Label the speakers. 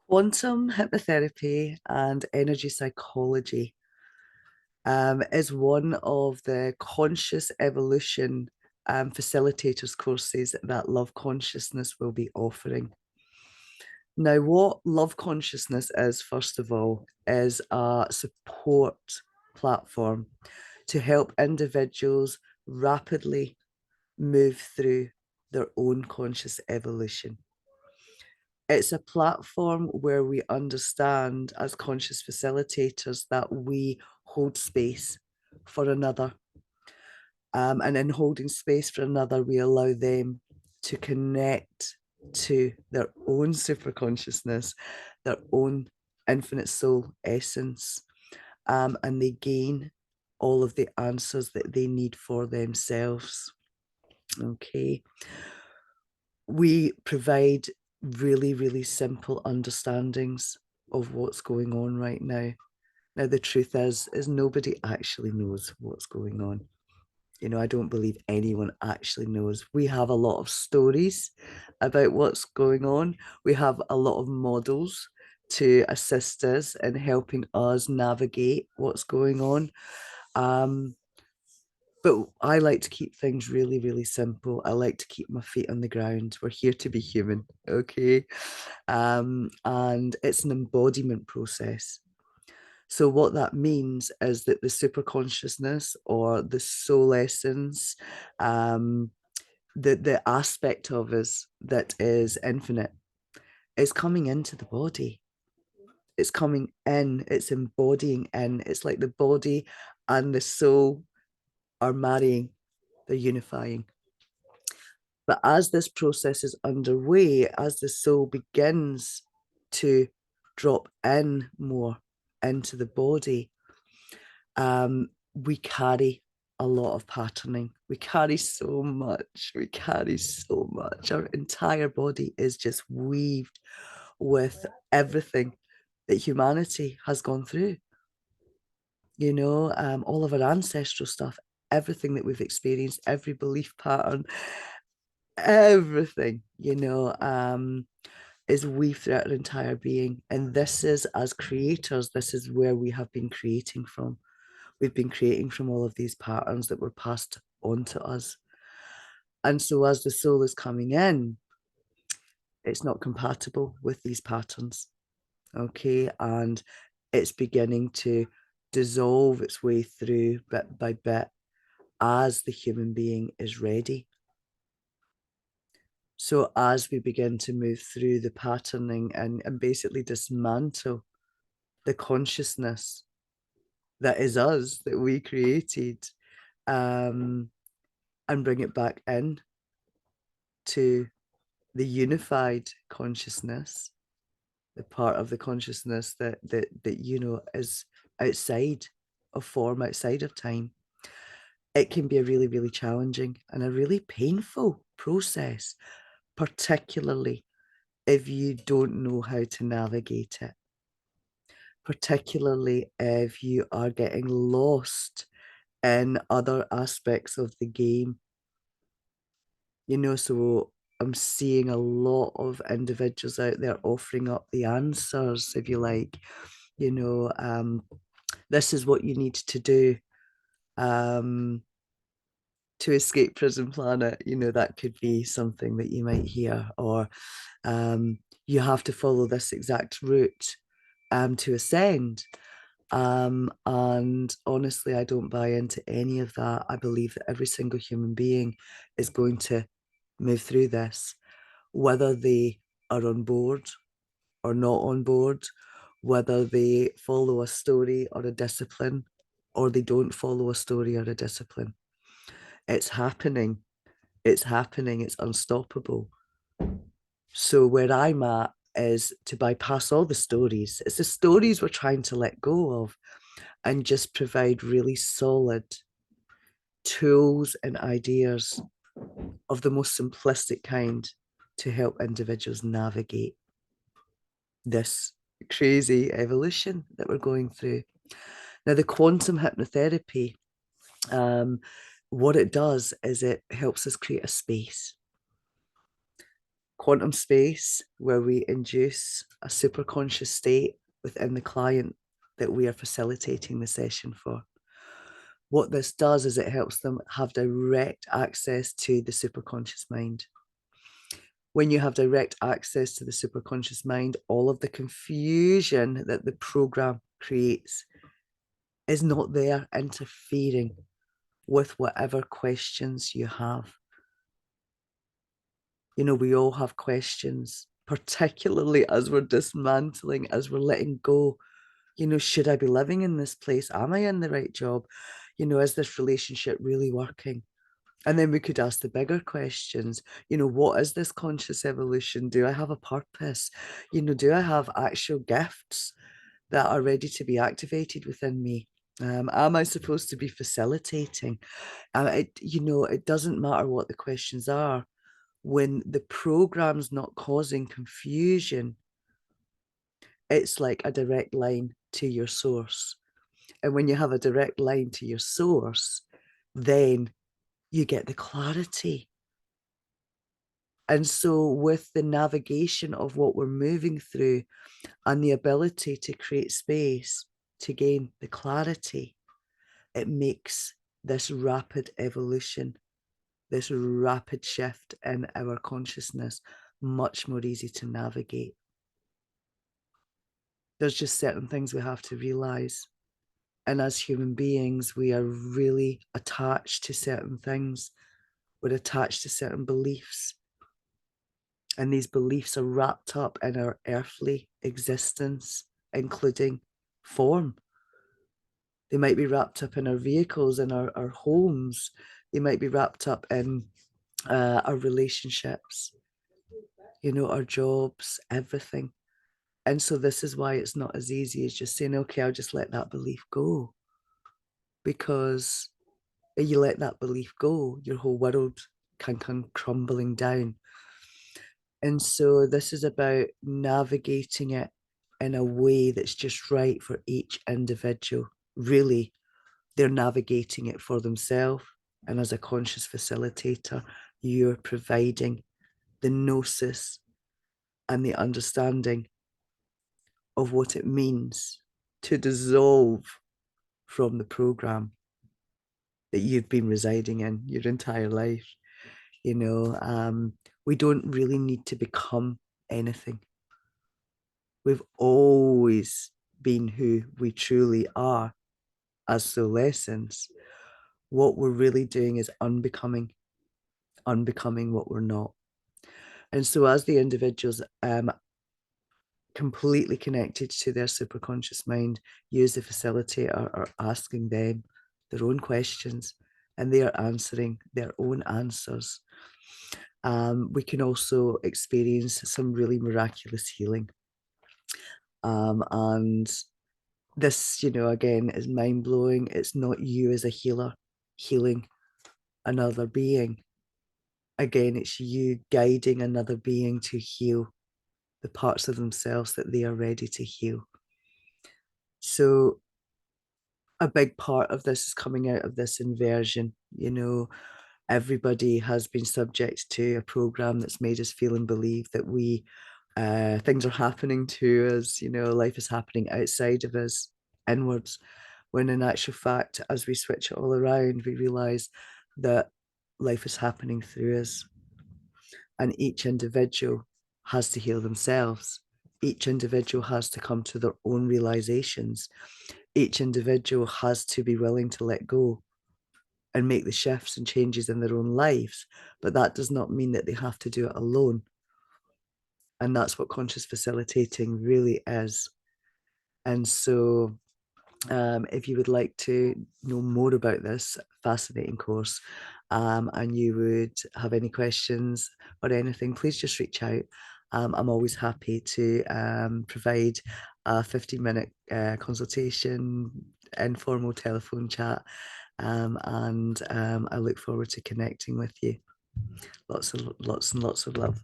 Speaker 1: Quantum hypnotherapy and energy psychology is one of the conscious evolution facilitators courses that Love Consciousness will be offering. Now, what Love Consciousness is, first of all, is a support platform to help individuals rapidly move through their own conscious evolution. It's a platform where we understand as conscious facilitators that we hold space for another. And in holding space for another, we allow them to connect to their own super consciousness, their own infinite soul essence, and they gain all of the answers that they need for themselves. Okay. We provide really, really simple understandings of what's going on right now. Now, the truth is nobody actually knows what's going on. I don't believe anyone actually knows. We have a lot of stories about what's going on. We have a lot of models to assist us in helping us navigate what's going on. But I like to keep things really, really simple. I like to keep my feet on the ground. We're here to be human, okay? And it's an embodiment process. So what that means is that the super consciousness or the soul essence, the aspect of us that is infinite, is coming into the body. It's coming in, it's embodying in. It's like the body and the soul are marrying, they're unifying. But as this process is underway, as the soul begins to drop in more into the body, we carry a lot of patterning. We carry so much. We carry so much. Our entire body is just weaved with everything that humanity has gone through. All of our ancestral stuff, everything that we've experienced, every belief pattern, everything, is weaved throughout our entire being. And this is, as creators, this is where we have been creating from. We've been creating from all of these patterns that were passed on to us. And so as the soul is coming in, it's not compatible with these patterns. Okay. And it's beginning to dissolve its way through bit by bit as the human being is ready. So as we begin to move through the patterning and basically dismantle the consciousness that is us, that we created, and bring it back in to the unified consciousness, the part of the consciousness that is outside of form, outside of time. It can be a really, really challenging and a really painful process, particularly if you don't know how to navigate it, particularly if you are getting lost in other aspects of the game. So I'm seeing a lot of individuals out there offering up the answers, if you like, this is what you need to do um, to escape prison planet. That could be something that you might hear, or you have to follow this exact route to ascend. And honestly, I don't buy into any of that. I believe that every single human being is going to move through this, whether they are on board or not on board, whether they follow a story or a discipline, or they don't follow a story or a discipline. It's happening. It's happening. It's unstoppable. So where I'm at is to bypass all the stories. It's the stories we're trying to let go of and just provide really solid tools and ideas of the most simplistic kind to help individuals navigate this crazy evolution that we're going through. Now, the quantum hypnotherapy, what it does is it helps us create a space. quantum space where we induce a superconscious state within the client that we are facilitating the session for. What this does is it helps them have direct access to the superconscious mind. When you have direct access to the superconscious mind, all of the confusion that the program creates is not there interfering with whatever questions you have. You know, we all have questions, particularly as we're dismantling, as we're letting go. You know, should I be living in this place? Am I in the right job? You know, is this relationship really working? And then we could ask the bigger questions. You know, what is this conscious evolution? Do I have a purpose? You know, do I have actual gifts that are ready to be activated within me? Am I supposed to be facilitating? You know, it doesn't matter what the questions are. When the program's not causing confusion, it's like a direct line to your source. And when you have a direct line to your source, then you get the clarity. And so, with the navigation of what we're moving through and the ability to create space to gain the clarity, it makes this rapid evolution, this rapid shift in our consciousness much more easy to navigate. There's just certain things we have to realize. And as human beings, we are really attached to certain things. We're attached to certain beliefs. And these beliefs are wrapped up in our earthly existence, including form. They might be wrapped up in our vehicles, in our homes. They might be wrapped up in our relationships, you know, our jobs, everything. And so this is why it's not as easy as just saying, okay, I'll just let that belief go. Because if you let that belief go, your whole world can come crumbling down. And so this is about navigating it in a way that's just right for each individual. Really, they're navigating it for themselves. And as a conscious facilitator, you're providing the gnosis and the understanding of what it means to dissolve from the program that you've been residing in your entire life. You know, we don't really need to become anything. We've always been who we truly are as soul essence. What we're really doing is unbecoming what we're not. And so as the individuals completely connected to their superconscious mind, use the facilitator are asking them their own questions and they are answering their own answers. We can also experience some really miraculous healing. And this, you know, again, is mind-blowing. It's not you as a healer healing another being. Again, it's you guiding another being to heal the parts of themselves that they are ready to heal. So a big part of this is coming out of this inversion. You know, everybody has been subject to a program that's made us feel and believe that things are happening to us, you know, life is happening outside of us, inwards, when in actual fact, as we switch it all around, we realize that life is happening through us. And each individual has to heal themselves. Each individual has to come to their own realizations. Each individual has to be willing to let go and make the shifts and changes in their own lives. But that does not mean that they have to do it alone. And that's what conscious facilitating really is. And so if you would like to know more about this fascinating course, and you would have any questions or anything, please just reach out. I'm always happy to provide a 15-minute consultation, informal telephone chat, and I look forward to connecting with you. Lots and lots of love.